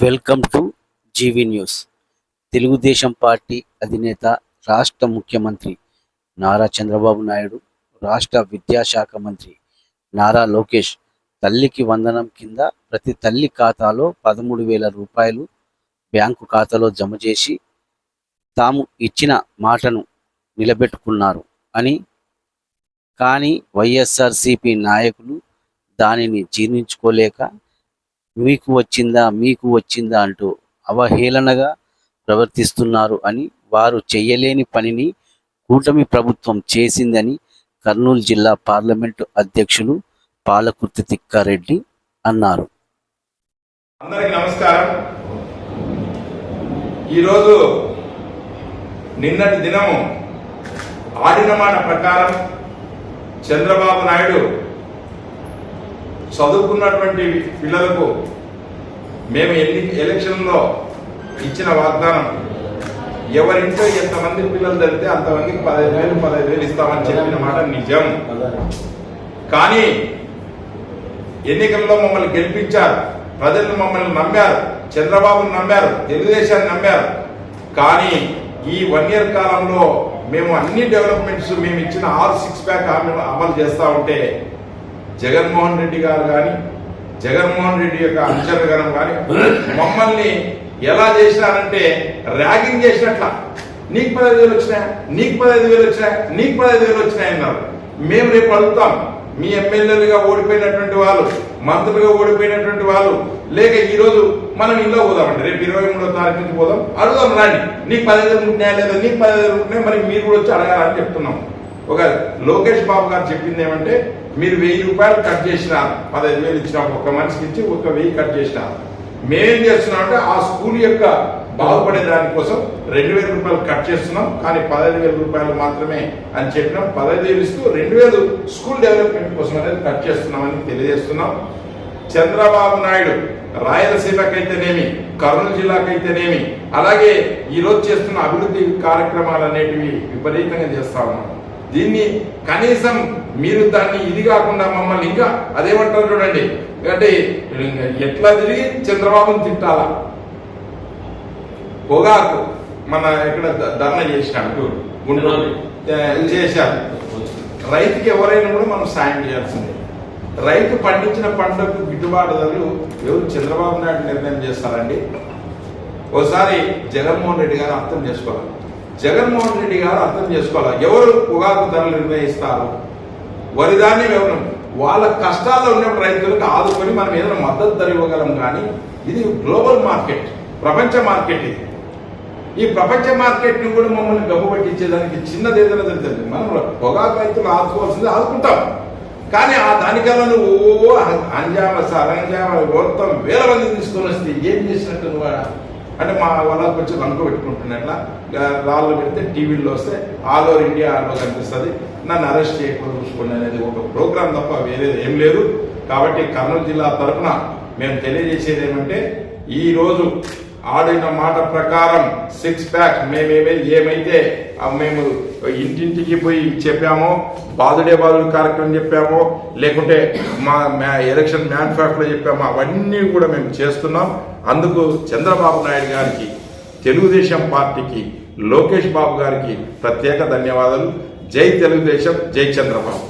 Welcome to GV news. Telugu Desam party అధినేత, రాష్ట్ర ముఖ్యమంత్రి నారా చంద్రబాబు నాయుడు, రాష్ట్ర విద్యాశాఖ మంత్రి నారా లోకేష్ తల్లికి వందనం కింద ప్రతి తల్లి ఖాతాలో 13,000 రూపాయలు బ్యాంకు ఖాతాలో జమ చేసి తాము ఇచ్చిన మాటను నిలబెట్టుకున్నారు అని. కానీ వైఎస్ఆర్సీపీ నాయకులు దానిని జీర్ణించుకోలేక మీకు వచ్చిందా అంటూ అవహేళనగా ప్రవర్తిస్తున్నారు అని, వారు చేయలేని పనిని కూటమి ప్రభుత్వం చేసిందని కర్నూలు జిల్లా పార్లమెంటు అధ్యక్షులు పాలకుర్తి తిక్కారెడ్డి అన్నారు. అందరికీ నమస్కారం. ఈరోజు నిన్నటి దినము ఆడిన మాట ప్రకారం చంద్రబాబు నాయుడు చదువుకున్నటువంటి పిల్లలకు మేము ఎలక్షన్లో ఇచ్చిన వాగ్దానం, ఎవరింట్లో ఎంతమంది పిల్లలు జరిగితే అంతమందికి 15,000 ఇస్తామని చెప్పిన మాట నిజం. కానీ ఎన్నికల్లో మమ్మల్ని గెలిపించారు, ప్రజలు మమ్మల్ని నమ్మారు, చంద్రబాబును నమ్మారు, తెలుగుదేశాన్ని నమ్మారు. కానీ ఈ 1 year కాలంలో మేము అన్ని డెవలప్మెంట్స్ మేము ఇచ్చిన 6 ప్యాక్ అమలు చేస్తూ ఉంటే జగన్మోహన్ రెడ్డి గారు కానీ, జగన్మోహన్ రెడ్డి యొక్క అంచనగణం కానీ మమ్మల్ని ఎలా చేసినారంటే ర్యాగింగ్ చేసినట్ల. నీకు 15,000 వచ్చినాయి, నీకు 15,000 వచ్చినాయి, నీకు 15,000 వచ్చినాయి అన్నారు. మేము రేపు అడుగుతాం, మీ ఎమ్మెల్యేలుగా ఓడిపోయినటువంటి వాళ్ళు, మంత్రులుగా ఓడిపోయినటువంటి వాళ్ళు, లేక ఈరోజు మనం ఇంట్లో పోదామండి, రేపు 23వ తారీఖు నుంచి పోదాం, అడుగుదాం రండి, నీకు 15,000 ఉంటున్నాయా లేదా, నీకు 15,000 ఉంటున్నాయి, మరి మీరు కూడా వచ్చి అడగాలని చెప్తున్నాం. ఒక లోకేష్ బాబు గారు చెప్పింది ఏమంటే, మీరు 1,000 రూపాయలు కట్ చేసినా 15,000 ఇచ్చినా, ఒక మనిషికి ఇచ్చి 1,000 కట్ చేసినా. మేమేం చేస్తున్నాం అంటే ఆ స్కూల్ యొక్క బాగుపడే దానికోసం 2,000 రూపాయలు కట్ చేస్తున్నాం, కానీ 15,000 రూపాయలు మాత్రమే అని చెప్పినాం. 15,000 ఇస్తూ 2,000 స్కూల్ డెవలప్మెంట్ కోసం అనేది కట్ చేస్తున్నామని తెలియజేస్తున్నాం. చంద్రబాబు నాయుడు రాయలసీమకైతేనేమి, కర్నూలు జిల్లాకైతేనేమి, అలాగే ఈరోజు చేస్తున్న అభివృద్ధి కార్యక్రమాలు అనేటివి విపరీతంగా చేస్తా ఉన్నాం. దీన్ని కనీసం మీరు దాన్ని ఇది కాకుండా మమ్మల్ని ఇంకా అదేమంటారు చూడండి, అంటే ఎట్లా తిరిగి చంద్రబాబుని తిట్టాలా. పొగాకు మన ఇక్కడ ధర్నా చేసినాడు, గుంటూరు చేశారు. రైతుకి ఎవరైనా కూడా మనం సాయం చేయాల్సిందే. రైతు పండించిన పంటకు గిట్టుబాటు ధరలు ఎవరు చంద్రబాబు నాయుడు నిర్ణయం చేస్తారండి? ఒకసారి జగన్మోహన్ రెడ్డి గారు అర్థం చేసుకోవాలి. జగన్మోహన్ రెడ్డి గారు అర్థం చేసుకోవాలి, ఎవరు పొగాకు ధరలు నిర్ణయిస్తారు? వరిధాన్యం ఎవరు? వాళ్ళ కష్టాల్లో ఉన్నప్పుడు రైతులకు ఆదుకొని మనం ఏదైనా మద్దతు ధర ఇవ్వగలం. కానీ ఇది గ్లోబల్ మార్కెట్, ప్రపంచ మార్కెట్. ఇది ఈ ప్రపంచ మార్కెట్ని కూడా మమ్మల్ని గబ్బు పట్టించేదానికి చిన్నది ఏదైనా జరుగుతుంది. మనం పొగాకు రైతులు ఆదుకోవాల్సింది ఆదుకుంటాం, కానీ ఆ దానికల్లా నువ్వు అంజామ సరంజామ మొత్తం 1,000 మంది తీసుకొని వస్తే ఏం చేసినట్టు నువ్వు అంటే మా వాళ్ళకి కొంచెం రంగు పెట్టుకుంటున్నట్ల రాళ్ళు పెడితే టీవీల్లో వస్తే ఆల్ ఓవర్ ఇండియా ఆలో కనిపిస్తుంది, నన్ను అరెస్ట్ చేయకుండా చూసుకోండి అనేది ఒక ప్రోగ్రాం తప్ప వేరేది ఏం లేదు. కాబట్టి కర్నూలు జిల్లా తరఫున మేము తెలియజేసేది ఏమంటే, ఈరోజు ఆడిన మాట ప్రకారం 6 ప్యాక్ ఏమైతే మేము ఇంటింటికి పోయి చెప్పామో, బాదుడే కార్యక్రమం చెప్పామో, లేకుంటే మా ఎలక్షన్ మేనిఫెస్టోలో చెప్పామో, అవన్నీ కూడా మేము చేస్తున్నాం. అందుకు చంద్రబాబు నాయుడు గారికి, తెలుగుదేశం పార్టీకి, లోకేష్ బాబు గారికి ప్రత్యేక ధన్యవాదాలు. జై తెలుగుదేశం, జై చంద్రబాబు.